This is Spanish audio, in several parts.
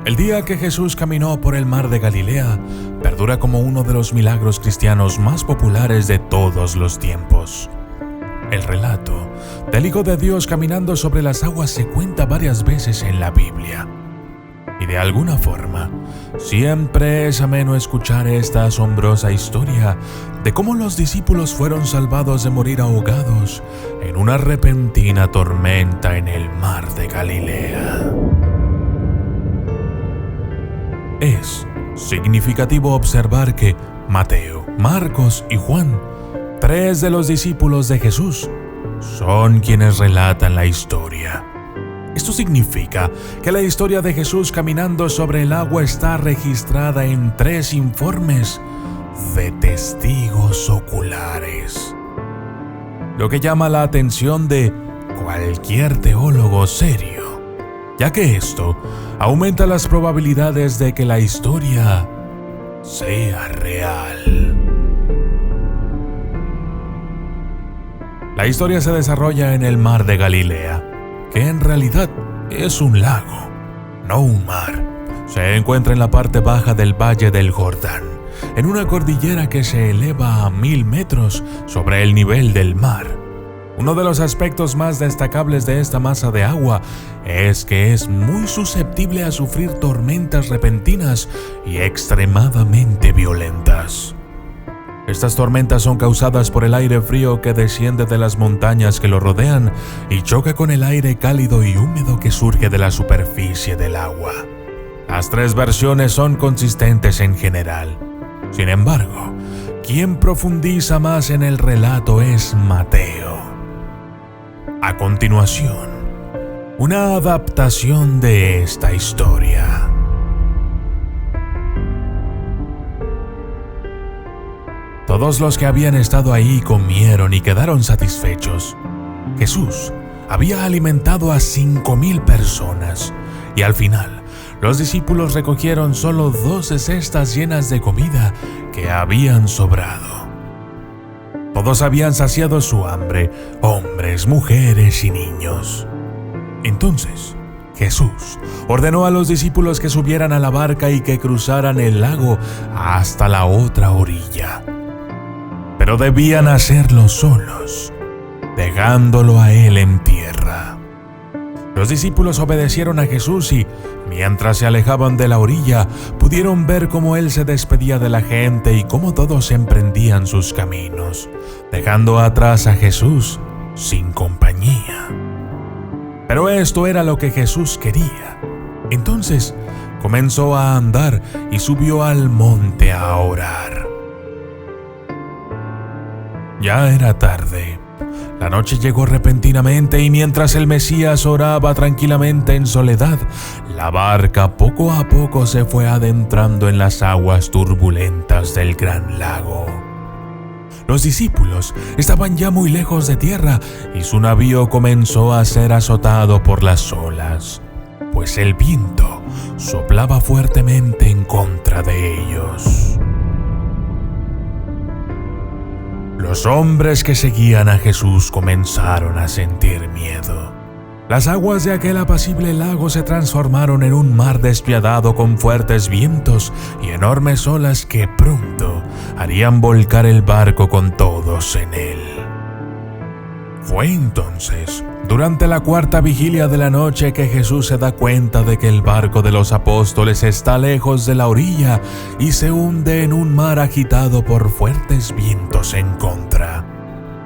El día que Jesús caminó por el mar de Galilea perdura como uno de los milagros cristianos más populares de todos los tiempos. El relato del Hijo de Dios caminando sobre las aguas se cuenta varias veces en la Biblia. Y de alguna forma, siempre es ameno escuchar esta asombrosa historia de cómo los discípulos fueron salvados de morir ahogados en una repentina tormenta en el mar de Galilea. Es significativo observar que Mateo, Marcos y Juan, tres de los discípulos de Jesús, son quienes relatan la historia. Esto significa que la historia de Jesús caminando sobre el agua está registrada en 3 informes de testigos oculares, lo que llama la atención de cualquier teólogo serio, ya que esto aumenta las probabilidades de que la historia sea real. La historia se desarrolla en el mar de Galilea, que en realidad es un lago, no un mar. Se encuentra en la parte baja del Valle del Jordán, en una cordillera que se eleva a 1000 metros sobre el nivel del mar. Uno de los aspectos más destacables de esta masa de agua es que es muy susceptible a sufrir tormentas repentinas y extremadamente violentas. Estas tormentas son causadas por el aire frío que desciende de las montañas que lo rodean y choca con el aire cálido y húmedo que surge de la superficie del agua. Las 3 versiones son consistentes en general. Sin embargo, quien profundiza más en el relato es Mateo. A continuación, una adaptación de esta historia. Todos los que habían estado ahí comieron y quedaron satisfechos. Jesús había alimentado a 5000 personas y al final los discípulos recogieron solo 12 cestas llenas de comida que habían sobrado. Todos habían saciado su hambre, hombres, mujeres y niños. Entonces, Jesús ordenó a los discípulos que subieran a la barca y que cruzaran el lago hasta la otra orilla. Pero debían hacerlo solos, dejándolo a él en tierra. Los discípulos obedecieron a Jesús y, mientras se alejaban de la orilla, pudieron ver cómo él se despedía de la gente y cómo todos emprendían sus caminos, dejando atrás a Jesús sin compañía. Pero esto era lo que Jesús quería. Entonces comenzó a andar y subió al monte a orar. Ya era tarde. La noche llegó repentinamente y mientras el Mesías oraba tranquilamente en soledad, la barca poco a poco se fue adentrando en las aguas turbulentas del gran lago. Los discípulos estaban ya muy lejos de tierra y su navío comenzó a ser azotado por las olas, pues el viento soplaba fuertemente en contra de ellos. Los hombres que seguían a Jesús comenzaron a sentir miedo. Las aguas de aquel apacible lago se transformaron en un mar despiadado con fuertes vientos y enormes olas que pronto harían volcar el barco con todos en él. Fue entonces, durante la 4ª vigilia de la noche, que Jesús se da cuenta de que el barco de los apóstoles está lejos de la orilla y se hunde en un mar agitado por fuertes vientos en contra.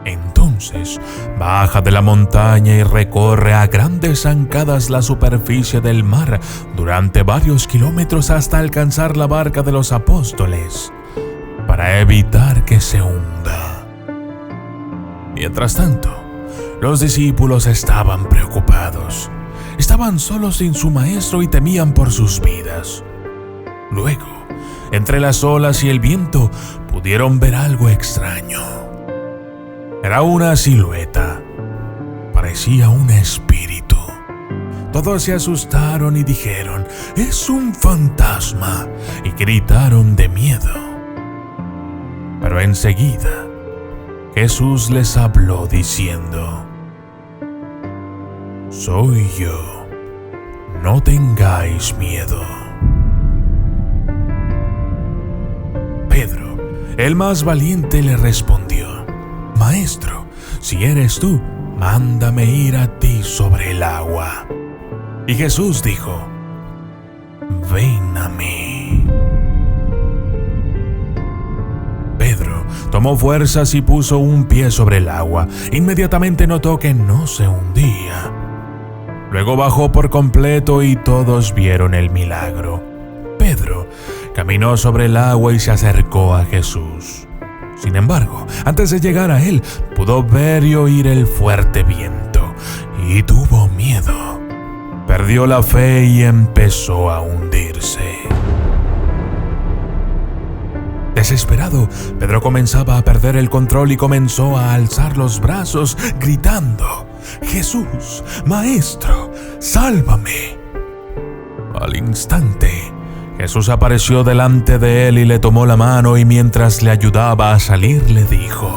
Entonces, baja de la montaña y recorre a grandes zancadas la superficie del mar durante varios kilómetros hasta alcanzar la barca de los apóstoles, para evitar que se hunda. Mientras tanto, los discípulos estaban preocupados. Estaban solos sin su maestro y temían por sus vidas. Luego, entre las olas y el viento, pudieron ver algo extraño. Era una silueta. Parecía un espíritu. Todos se asustaron y dijeron: «¡Es un fantasma!» y gritaron de miedo. Pero enseguida, Jesús les habló diciendo: «Soy yo, no tengáis miedo. Pedro, el más valiente, le respondió: Maestro, si eres tú, mándame ir a ti sobre el agua. Y Jesús dijo: Ven a mí. Pedro tomó fuerzas y puso un pie sobre el agua. Inmediatamente notó que no se hundía. Luego bajó por completo y todos vieron el milagro. Pedro caminó sobre el agua y se acercó a Jesús. Sin embargo, antes de llegar a él, pudo ver y oír el fuerte viento y tuvo miedo. Perdió la fe y empezó a hundirse. Desesperado, Pedro comenzaba a perder el control y comenzó a alzar los brazos, gritando: Jesús, Maestro, sálvame. Al instante, Jesús apareció delante de él y le tomó la mano, y mientras le ayudaba a salir le dijo: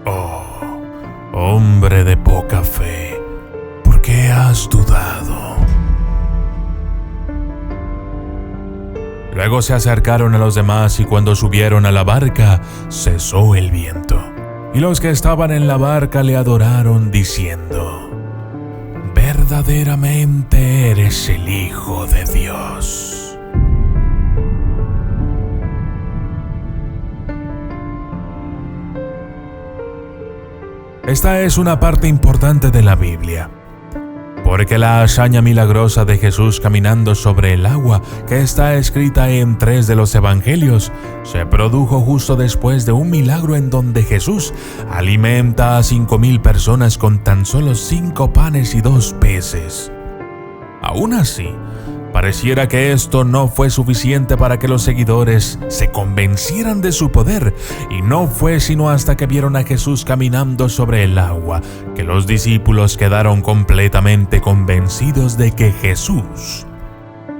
Oh, hombre de poca fe, ¿por qué has dudado? Luego se acercaron a los demás y cuando subieron a la barca, cesó el viento. Y los que estaban en la barca le adoraron diciendo: Verdaderamente eres el Hijo de Dios. Esta es una parte importante de la Biblia, porque la hazaña milagrosa de Jesús caminando sobre el agua, que está escrita en 3 de los evangelios, se produjo justo después de un milagro en donde Jesús alimenta a 5,000 personas con tan solo 5 panes y 2 peces. Aún así, pareciera que esto no fue suficiente para que los seguidores se convencieran de su poder, y no fue sino hasta que vieron a Jesús caminando sobre el agua que los discípulos quedaron completamente convencidos de que Jesús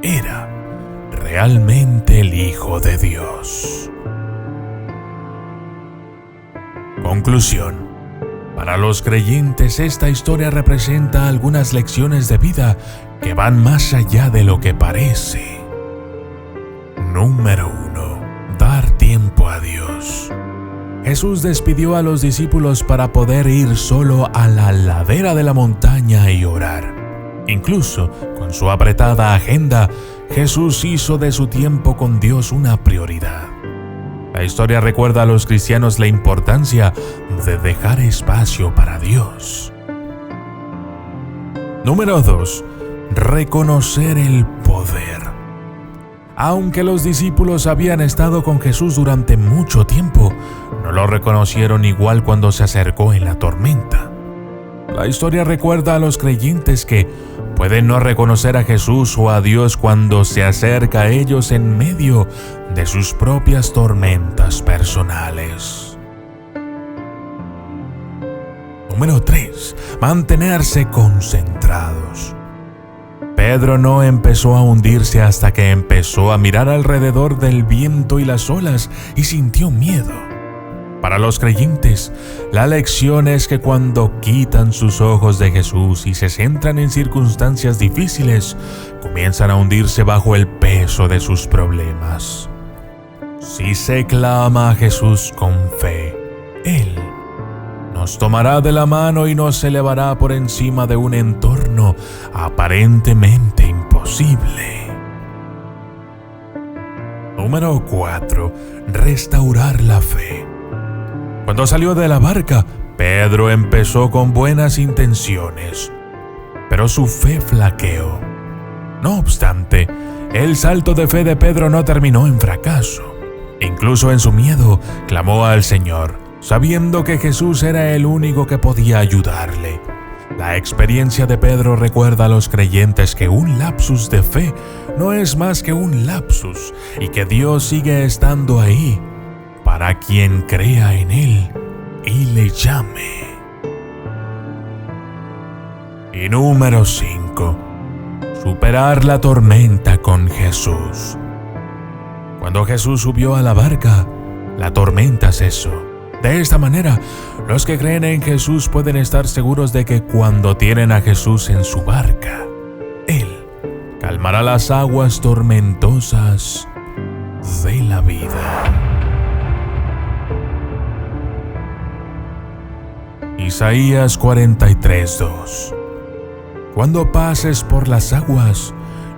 era realmente el Hijo de Dios. Conclusión. Para los creyentes, esta historia representa algunas lecciones de vida que van más allá de lo que parece. Número 1. Dar tiempo a Dios. Jesús despidió a los discípulos para poder ir solo a la ladera de la montaña y orar. Incluso con su apretada agenda, Jesús hizo de su tiempo con Dios una prioridad. La historia recuerda a los cristianos la importancia de dejar espacio para Dios. Número 2. Reconocer el poder. Aunque los discípulos habían estado con Jesús durante mucho tiempo, no lo reconocieron igual cuando se acercó en la tormenta. La historia recuerda a los creyentes que pueden no reconocer a Jesús o a Dios cuando se acerca a ellos en medio de sus propias tormentas personales. Número 3. Mantenerse concentrados. Pedro no empezó a hundirse hasta que empezó a mirar alrededor del viento y las olas y sintió miedo. Para los creyentes, la lección es que cuando quitan sus ojos de Jesús y se centran en circunstancias difíciles, comienzan a hundirse bajo el peso de sus problemas. Si se clama a Jesús con fe, Él nos tomará de la mano y nos elevará por encima de un entorno aparentemente imposible. Número 4. Restaurar la fe. Cuando salió de la barca, Pedro empezó con buenas intenciones, pero su fe flaqueó. No obstante, el salto de fe de Pedro no terminó en fracaso. Incluso en su miedo, clamó al Señor, sabiendo que Jesús era el único que podía ayudarle. La experiencia de Pedro recuerda a los creyentes que un lapsus de fe no es más que un lapsus y que Dios sigue estando ahí para quien crea en Él y le llame. Y número 5. Superar la tormenta con Jesús. Cuando Jesús subió a la barca, la tormenta cesó. De esta manera, los que creen en Jesús pueden estar seguros de que cuando tienen a Jesús en su barca, Él calmará las aguas tormentosas de la vida. Isaías 43:2. Cuando pases por las aguas,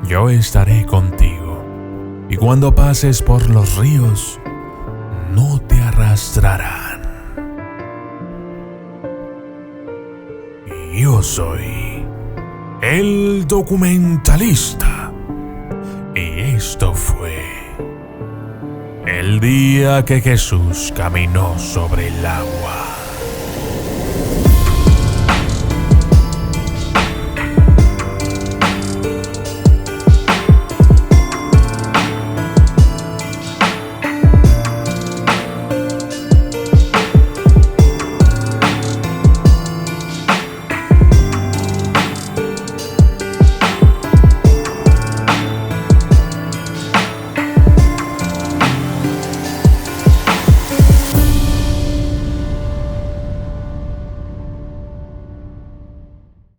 yo estaré contigo, y cuando pases por los ríos, no te arrastrarán. Yo soy el documentalista, y esto fue el día que Jesús caminó sobre el agua.